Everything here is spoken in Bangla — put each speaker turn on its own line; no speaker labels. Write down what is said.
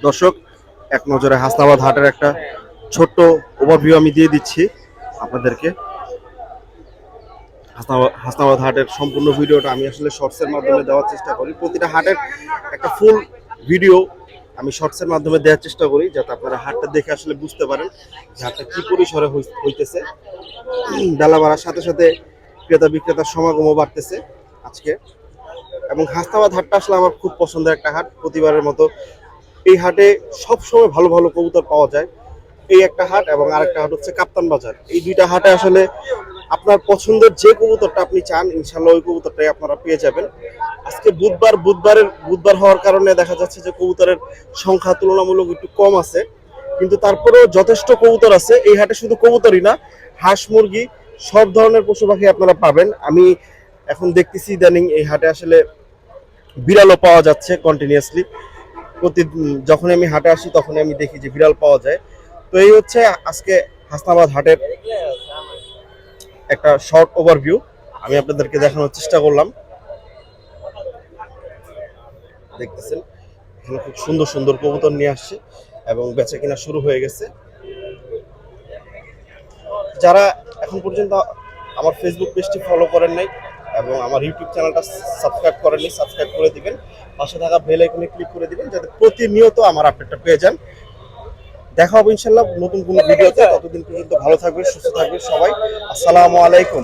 দর্শক, এক নজরে হাসনাবাদ হাটের একটা ছোট্ট ওভারভিউ আমি দিয়ে দিচ্ছি আপনাদেরকে। হাসনাবাদ হাটের সম্পূর্ণ ভিডিওটা আমি আসলে শর্টসের মাধ্যমে দেওয়ার চেষ্টা করি। প্রতিটা হাটের একটা ফুল ভিডিও আমি শর্টসের মাধ্যমে দেওয়ার চেষ্টা করি, যাতে আপনারা হাটটা দেখে আসলে বুঝতে পারেন যে হাটটা কি পরিসরে হইতেছে। বেলা বাড়ার সাথে সাথে ক্রেতা বিক্রেতার সমাগমও বাড়তেছে আজকে। এবং হাসনাবাদ হাটটা আসলে আমার খুব পছন্দের একটা হাট, প্রতিবারের মতো। এই হাটে সবসময় ভালো ভালো কবুতর পাওয়া যায়। এই একটা হাট এবং আরেকটা হাট হচ্ছে কাপ্তান বাজার। এই দুইটা হাটে আসলে আপনার পছন্দের যে কবুতরটা আপনি চান, ইনশাল্লাহ ওই কবুতরটাই আপনারা পেয়ে যাবেন। আজকে বুধবার হওয়ার কারণে দেখা যাচ্ছে যে কবুতরের সংখ্যা তুলনামূলক একটু কম আছে, কিন্তু তারপরেও যথেষ্ট কবুতর আছে এই হাটে। শুধু কবুতরই না, হাঁস মুরগি সব ধরনের পশু পাখি আপনারা পাবেন। আমি এখন দেখতেছি ইদানিং এই হাটে আসলে বিড়ালও পাওয়া যাচ্ছে কন্টিনিউয়াসলি। যখন আমি হাটে আসি তখনই আমি দেখি যে বিড়াল পাওয়া যায়। তো এই হচ্ছে আজকে হাসনাবাদ হাটের একটা শর্ট ওভারভিউ আমি আপনাদেরকে দেখানোর চেষ্টা করলাম। দেখতেছেন এখানে খুব সুন্দর সুন্দর কবুতর নিয়ে আসছে এবং বেচা কিনা শুরু হয়ে গেছে। যারা এখন পর্যন্ত আমার ফেসবুক পেজটি ফলো করেন নাই এবং আমার ইউটিউব চ্যানেলটা সাবস্ক্রাইব করেননি, সাবস্ক্রাইব করে দিবেন। পাশে থাকা বেল আইকনে ক্লিক করে দিবেন, যাতে প্রতিনিয়ত আমার আপডেটটা পেয়ে যান। দেখা হবে ইনশাল্লাহ নতুন কোনো ভিডিওতে। ততদিন পর্যন্ত ভালো থাকবেন, সুস্থ থাকবেন সবাই। আসসালামু আলাইকুম।